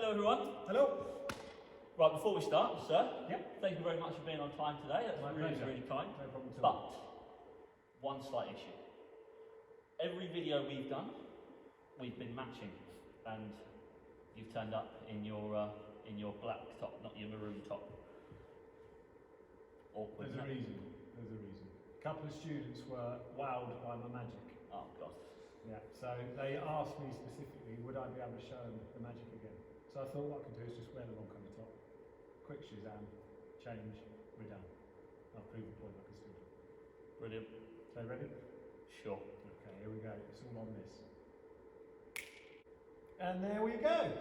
Hello everyone. Hello. Right, before we start, sir, Yep. thank you very much for being on time today. That's My really, pleasure. really kind. No problem at all. But, one slight issue. Every video we've done, we've been matching, and you've turned up in your black top, not your maroon top. Awkward. There's a reason. There's a reason. A couple of students were wowed by my magic. Oh God. Yeah. So they asked me specifically, would I be able to show them the magic again? So I thought what I could do is just wear the wrong colour top, quick shazam, change, we're done. I'll prove the point like a student. Brilliant. So ready? Sure. Okay, here we go. It's all on this. And there we go.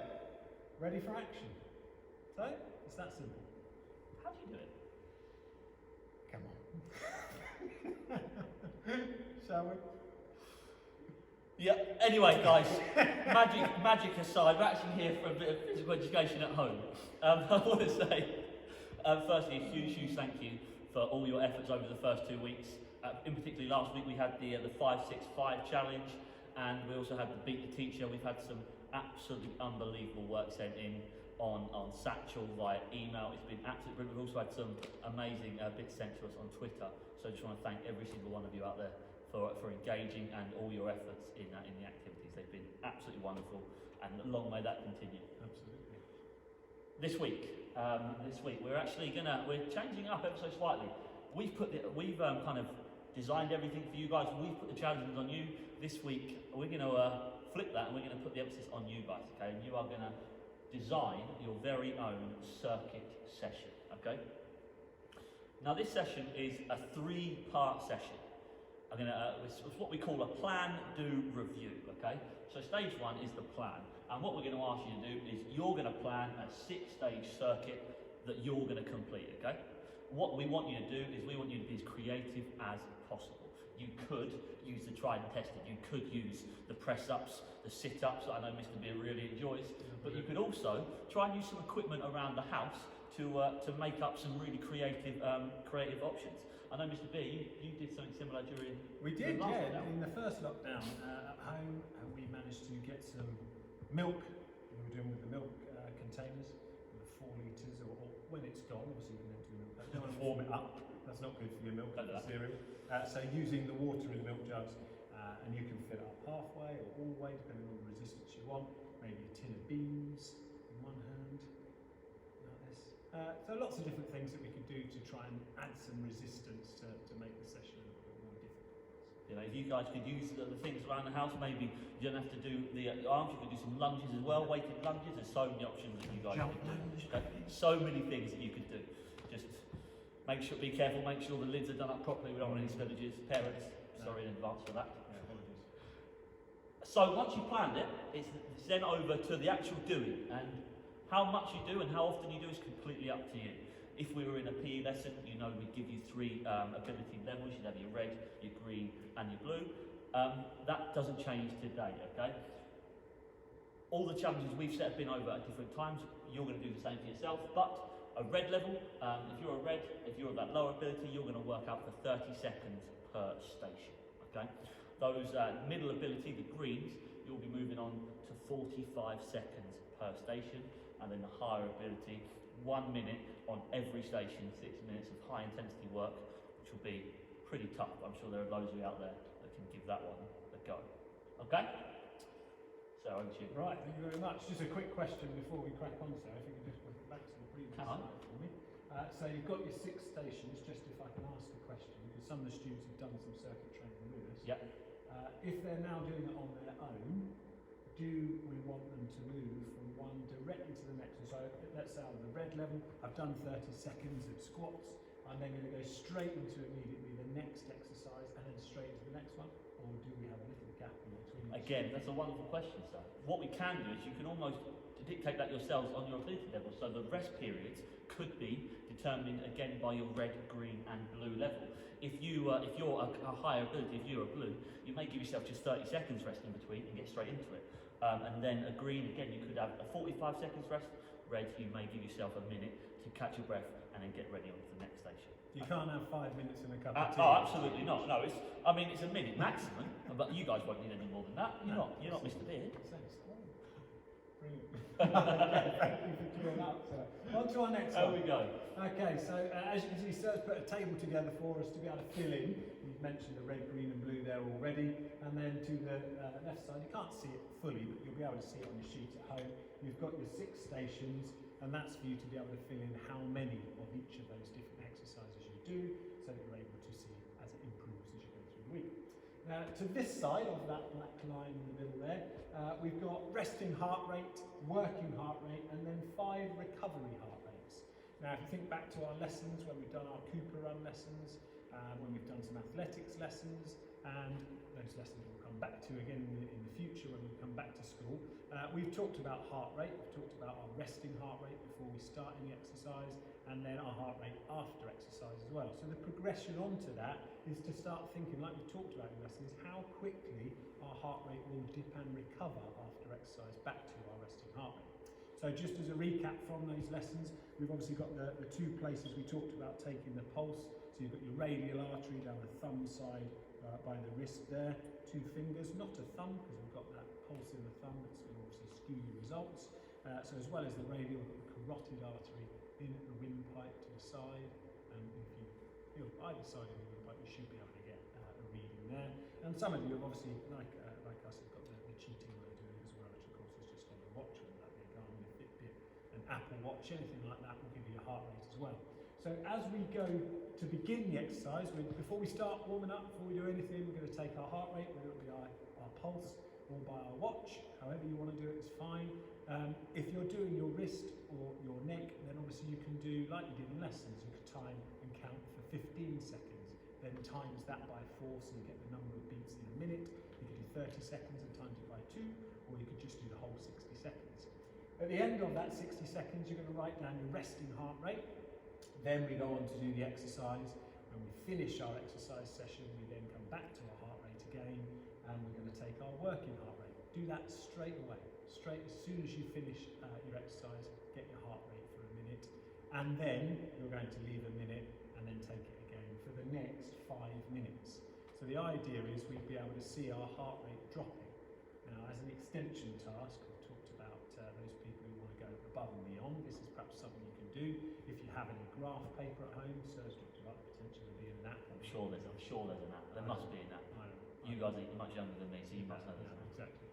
Ready for action. So it's that simple. How do you do it? Come on. Shall we? Yeah. Anyway, guys, magic aside, we're actually here for a bit of physical education at home. I want to say, firstly, a huge thank you for all your efforts over the first 2 weeks. In particular, last week we had the 5-6-5 challenge, and we also had the Beat the Teacher. We've had some absolutely unbelievable work sent in on Satchel via email. It's been absolutely brilliant. We've also had some amazing bits sent to us on Twitter. So I just want to thank every single one of you out there for engaging and all your efforts in the activities. They've been absolutely wonderful, and long may that continue. Absolutely. This week we're changing up ever so slightly. We've kind of designed everything for you guys. We've put the challenges on you. This week we're going to flip that, and we're going to put the emphasis on you guys. Okay, and you are going to design your very own circuit session. Okay. Now this session is a 3-part session. It's what we call a plan, do, review. Okay. So stage 1 is the plan, and what we're going to ask you to do is you're going to plan a 6-stage circuit that you're going to complete. Okay. What we want you to do is we want you to be as creative as possible. You could use the tried and tested. You could use the press-ups, the sit-ups that I know Mr. Beer really enjoys. But you could also try and use some equipment around the house to make up some really creative options. I know Mr. Beer, you did something similar during We did, the last yeah. lockdown. In the first lockdown at home, we managed to get some milk. We were doing with the milk containers, the 4 litres, or when it's gone, obviously you can empty the milk. You don't want to warm it up. That's not good for your milk, Don't do that. cereal. So using the water in the milk jugs, and you can fill it up halfway or all the way, depending on the resistance you want. Maybe a tin of beans in one hand, like this. So lots of different things that we could do to try and add some resistance to make the session a little bit more difficult. You know, if you guys could use the things around the house, maybe you don't have to do the arms, you could do some lunges as well, weighted lunges. There's so many options that you guys Jump could do. lunge. Okay? So many things that you could do. Just be careful, make sure the lids are done up properly. We don't want any spillages. Parents, sorry in advance for that. Yeah, apologies. So once you've planned it, it's then over to the actual doing, and how much you do and how often you do is completely up to you. If we were in a PE lesson, you know we'd give you 3 ability levels. You'd have your red, your green and your blue. That doesn't change today, okay? All the challenges we've set have been over at different times. You're going to do the same for yourself, but a red level, if you're of that lower ability, you're going to work out for 30 seconds per station, okay? Those middle ability, the greens, you'll be moving on to 45 seconds per station, and then the higher ability, 1 minute on every station, 6 minutes of high intensity work, which will be pretty tough. I'm sure there are loads of you out there that can give that one a go. Okay? So over to you. Right, thank you very much. Just a quick question before we crack on, Sarah, if you can just put it back to the previous Hang on. slide for me. So you've got your 6 stations, just if I can ask a question, because some of the students have done some circuit training with us. Yep. If they're now doing it on their own, do we want them to move from one directly to the next? So let's say on the red level, I've done 30 seconds of squats, I'm then going to go straight into immediately the next exercise and then straight into the next one? Or do we have a little gap in between? Again, that's a wonderful question, sir. What we can do is you can almost dictate that yourselves on your ability level. So the rest periods could be determined again by your red, green and blue level. If you're a higher ability, if you're a blue, you may give yourself just 30 seconds rest in between and get straight into it. And then a green, again, you could have a 45 seconds rest. Red, you may give yourself a minute to catch your breath and then get ready on to the next station. You can't have 5 minutes in a cup of tea. Oh, absolutely not. No, it's a minute maximum, but you guys won't need any more than that. You're not Mr. Beard. Brilliant. Brilliant. Okay, thank you for clearing up. So, on to our next There one. we go. Okay, so as you can see, Sir's put a table together for us to be able to fill in. You've mentioned the red, green and blue there already. And then to the left side, you can't see it fully, but you'll be able to see it on your sheet at home. You've got your 6 stations, and that's for you to be able to fill in how many of each of those different exercises you do, so that you're able to see as it improves as you go through the week. Now, to this side of that black line in the middle there, we've got resting heart rate, working heart rate, and then 5 recovery heart rates. Now, if you think back to our lessons, when we've done our Cooper run lessons, when we've done some athletics lessons, and those lessons we'll come back to again in the future when we come back to school, we've talked about heart rate, we've talked about our resting heart rate before we start any exercise, and then our heart rate after exercise as well. So the progression onto that is to start thinking, like we've talked about in lessons, how quickly our heart rate will dip and recover after exercise back to our resting heart rate. So just as a recap from those lessons, we've obviously got the 2 places we talked about taking the pulse. So you've got your radial artery down the thumb side by the wrist there, 2 fingers, not a thumb because we've got that pulse in the thumb that's going to obviously skew your results. So as well as the radial, we've got the carotid artery in at the windpipe to the side, and if you feel either side of the windpipe, you should be able to get a reading there. And some of you have obviously, like us, have got the cheating way of doing it as well, which of course is just on the watch, whether that be a Garmin, a Fitbit, an Apple Watch, anything like that will give you a heart rate as well. So as we go to begin the exercise, before we start warming up, before we do anything, we're going to take our heart rate, whether it be our pulse or by our watch, however you want to do it is fine. If you're doing your wrist or your neck, then obviously you can do, like you did in lessons, you could time and count for 15 seconds, then times that by 4 so you get the number of beats in a minute. You could do 30 seconds and times it by 2, or you could just do the whole 60 seconds. At the end of that 60 seconds, you're going to write down your resting heart rate. Then we go on to do the exercise. When we finish our exercise session, we then come back to our heart rate again, and we're going to take our working heart rate. Do that straight away. Straight as soon as you finish your exercise, get your heart rate for a minute, and then you're going to leave a minute and then take it again for the next 5 minutes. So the idea is we'd be able to see our heart rate dropping. Now, as an extension task, we've talked about those people who want to go above and beyond. This is perhaps something you can do if you have any graph paper at home. Sir's talked about the potential of being an app. I'm sure there's an app. There must be an app. You guys are much younger than me, so you must know this. Exactly.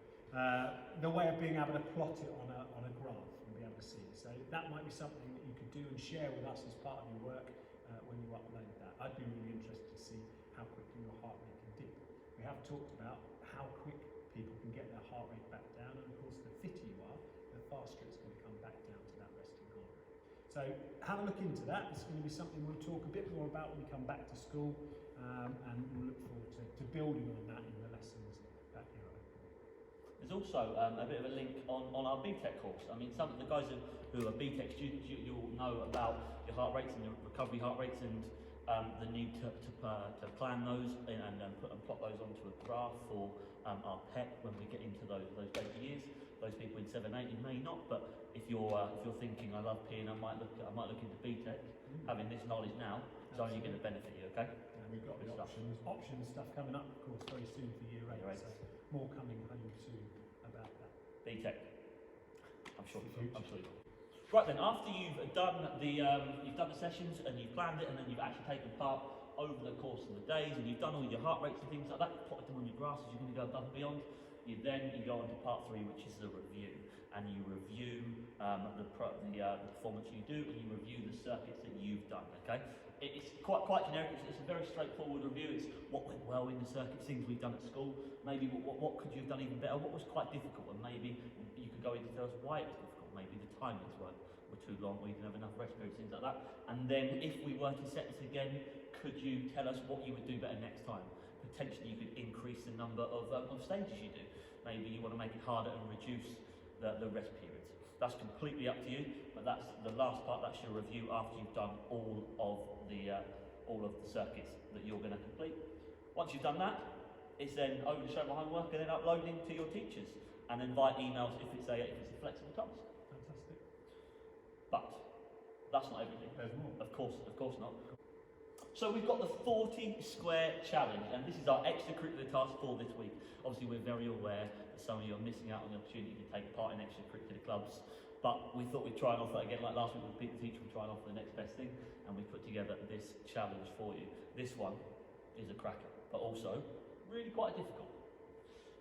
The way of being able to plot it on a graph and be able to see. So that might be something that you could do and share with us as part of your work when you upload that. I'd be really interested to see how quickly your heart rate can dip. We have talked about how quick people can get their heart rate back down, and of course the fitter you are, the faster it's going to come back down to that resting heart rate. So have a look into that. It's going to be something we'll talk a bit more about when we come back to school, and we'll look forward to building on that in the lessons back here at home. There's also a bit of a link on our BTEC course. I mean, some of the guys who are BTEC students, you'll know about your heart rates and your recovery heart rates, and the need to plan those and plot those onto a graph for our PEC when we get into those later years. Those people in 7, 8, you may not, but if you're thinking I love P and I might look into BTEC, having this knowledge now is only going to benefit you. Okay. And we've got the options stuff coming up, of course, very soon for year 8. So more coming home soon about that. BTEC. I'm sure you will. Right then, after you've done the sessions and you've planned it, and then you've actually taken part over the course of the days, and you've done all your heart rates and things like that, plotted them on your graphs as you're going to go above and beyond. You go on to part 3, which is the review, and you review the performance you do, and you review the circuits that you've done. Okay, it's quite generic. It's a very straightforward review. It's what went well in the circuits, things we've done at school. Maybe what could you have done even better? What was quite difficult, and maybe you could go into tell us why it was difficult. Maybe the timings were too long, or you didn't have enough rest periods, things like that. And then if we were to set this again, could you tell us what you would do better next time? Potentially you could increase the number of stages you do. Maybe you want to make it harder and reduce the rest periods. That's completely up to you, but that's the last part. That's your review after you've done all of the circuits that you're going to complete. Once you've done that, it's then over to show my homework and then uploading to your teachers, and then via emails if it's a flexible task. Fantastic. But that's not everything. There's more. Of course not. So we've got the 40 square challenge, and this is our extracurricular task for this week. Obviously, we're very aware that some of you are missing out on the opportunity to take part in extracurricular clubs, but we thought we'd try and offer again, like last week with Beat the Teacher, we'd try and offer the next best thing, and we put together this challenge for you. This one is a cracker, but also really quite difficult.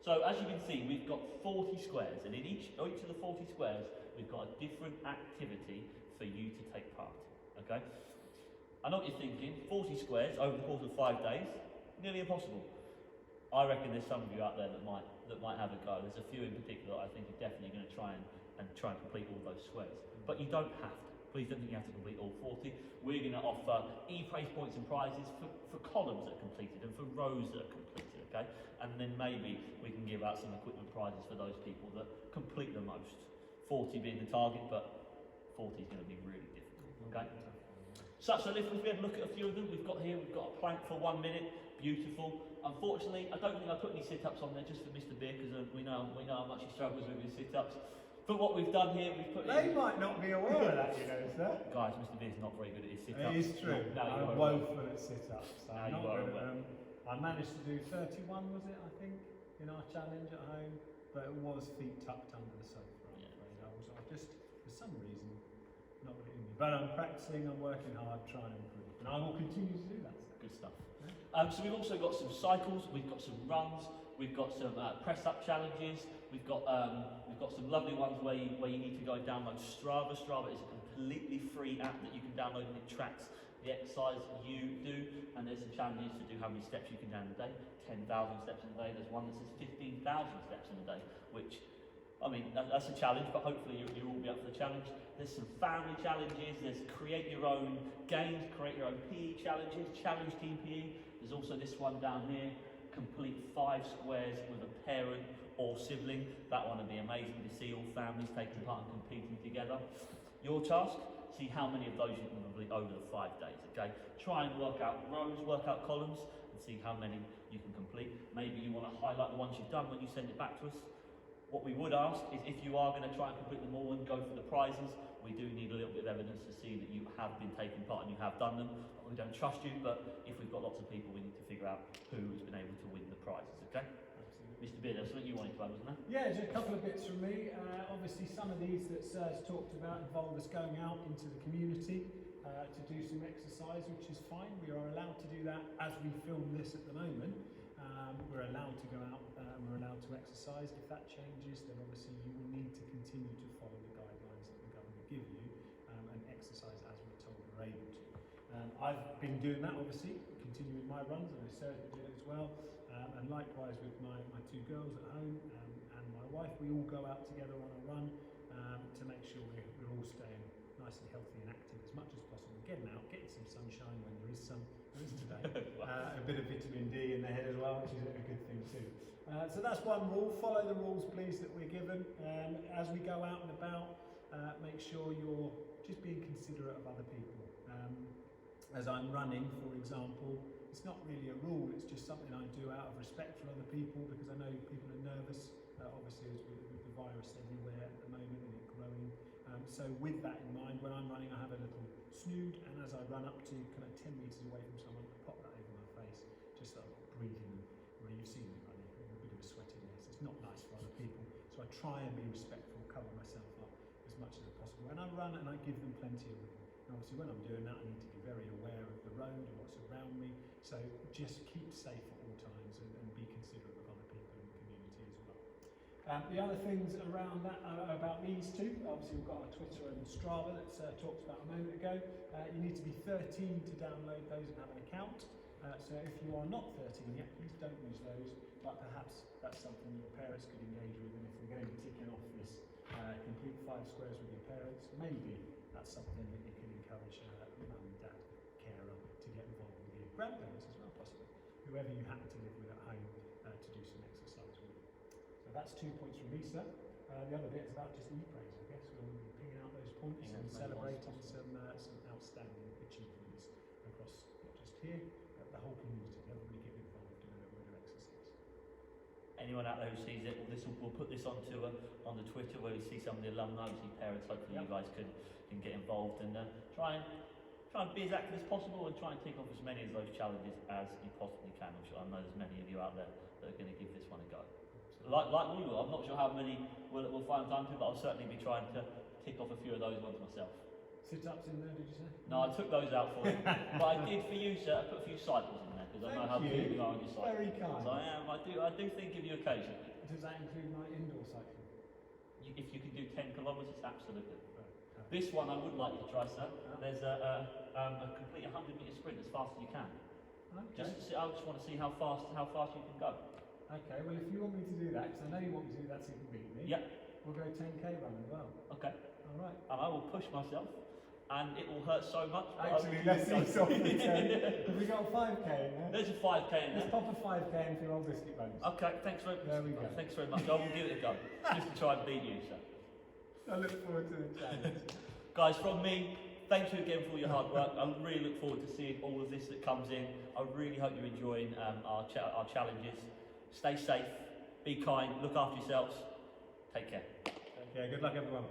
So as you can see, we've got 40 squares, and in each of the 40 squares, we've got a different activity for you to take part in, okay? I know what you're thinking, 40 squares over the course of 5 days, nearly impossible. I reckon there's some of you out there that might have a go. There's a few in particular that I think are definitely going to try and complete all those squares. But you don't have to. Please don't think you have to complete all 40. We're going to offer e-praise points and prizes for columns that are completed and for rows that are completed, okay? And then maybe we can give out some equipment prizes for those people that complete the most. 40 being the target, but 40 is going to be really difficult, okay? So if we had a look at a few of them, we've got a plank for 1 minute, beautiful. Unfortunately, I don't think I put any sit-ups on there just for Mr. Beer, because we know how much he struggles with his sit-ups. But what we've done here, we've put They might not be aware of that, you know, sir. Guys, Mr. Beer's not very good at his sit-ups. It is true. No, I'm woeful at sit-ups. Now you are aware. I managed to do 31, was it, I think, in our challenge at home, but it was feet tucked under the sofa. I just, for some reason, not really in me. But I'm practicing, I'm working hard, trying to improve. And I will continue to do that. Good stuff. So we've also got some cycles, we've got some runs, we've got some press-up challenges, we've got some lovely ones where you need to go and download Strava. Strava is a completely free app that you can download, and it tracks the exercise you do, and there's some challenges to do how many steps you can do in a day. 10,000 steps in a day. There's one that says 15,000 steps in a day, which, I mean, that's a challenge, but hopefully you'll all be up for the challenge. There's some family challenges, there's create your own games, create your own PE challenges, challenge team PE. There's also this one down here, complete 5 squares with a parent or sibling. That one would be amazing to see all families taking part and competing together. Your task, see how many of those you can complete over the 5 days, okay? Try and work out rows, work out columns, and see how many you can complete. Maybe you want to highlight the ones you've done when you send it back to us. What we would ask is if you are going to try and complete them all and go for the prizes, we do need a little bit of evidence to see that you have been taking part and you have done them. We don't trust you, but if we've got lots of people, we need to figure out who has been able to win the prizes, okay? Absolutely. Mr. Beard, that's something you wanted to add, wasn't there? Yeah, just a couple of bits from me. Obviously, some of these that Sir's talked about involve us going out into the community to do some exercise, which is fine. We are allowed to do that as we film this at the moment. We're allowed to go out and we're allowed to exercise. If that changes, then obviously you will need to continue to follow the guidelines that the government give you and exercise as we're told we're able to. I've been doing that, obviously, continuing my runs, and Sarah's been doing it as well. And likewise with my 2 girls at home and my wife, we all go out together on a run to make sure we're all staying nice and healthy and active as much as possible. Getting out, getting some sunshine when there is some. There is today. A bit of vitamin D in the head as well, which is a good thing too. So that's one rule. Follow the rules, please, that we're given. As we go out and about, make sure you're just being considerate of other people. As I'm running, for example, it's not really a rule, it's just something I do out of respect for other people, because I know people are nervous, obviously, as with the virus everywhere at the moment and it growing. So with that in mind, when I'm running, I have a little snood, and as I run up to kind of 10 metres away from someone, I pop that over my face, just so I'm not breathing, where you've seen me running, a bit of a sweatiness. It's not nice for other people, so I try and be respectful, cover myself up as much as possible. And I run and I give them plenty of room. And obviously when I'm doing that, I need to be very aware of the road and what's around me, so just keep safe at all times and be considerate of other people in the community as well. The other things around that about these two, obviously we've got our Twitter and Strava that talked about a moment ago. You need to be 13 to download those and have an account. So if you are not 13 yet, please don't use those, but perhaps that's something your parents could engage with, and if we're going to be ticking off this complete 5 squares with your parents, maybe that's something that you can encourage mum and dad, carer, to get involved with your grandparents as well, possibly. Whoever you happen to live with at home to do some exercise with. So that's 2 points from Lisa. The other bit is about just e-praise, I guess. We'll be picking out those points and celebrating some outstanding achievements across not just here, but the whole community. Everybody get involved in a little bit of exercise. Anyone out there who sees it, we'll put this onto on the Twitter where we see some of the alumni, we see parents. Hopefully you guys can get involved and try and try and be as active as possible and try and tick off as many of those challenges as you possibly can. I'm sure I know there's many of you out there that are going to give this one a go. Like we will. I'm not sure how many we'll find time to, but I'll certainly be trying to tick off a few of those ones myself. Sit-ups in there, did you say? No, I took those out for you. But I did for you, sir. I put a few cycles in there because I know how keen you are on your cycle. Very kind. So I am. I do think of you occasionally. Does that include my indoor cycling? If you can do 10 kilometres, absolutely. Right. This one I would like you to try, sir. There's a complete 100-metre sprint as fast as you can. Okay. I just want to see how fast you can go. Okay, well if you want me to do that, because I know you want me to do that so you can beat me, Yep. we'll go 10k run as well. Okay. Alright. And I will push myself, and it will hurt so much. But Actually, let's see something. Have we got a 5k in there? There's a 5k in Let's there. pop a 5k in for your old biscuit bones. Okay, thanks very much. There we go. Thanks very much. I will give it a go, just to try and beat you, sir. I look forward to the challenge. Guys, from me, thank you again for all your hard work. I really look forward to seeing all of this that comes in. I really hope you're enjoying our challenges. Stay safe, be kind, look after yourselves. Take care. Okay, good luck everyone.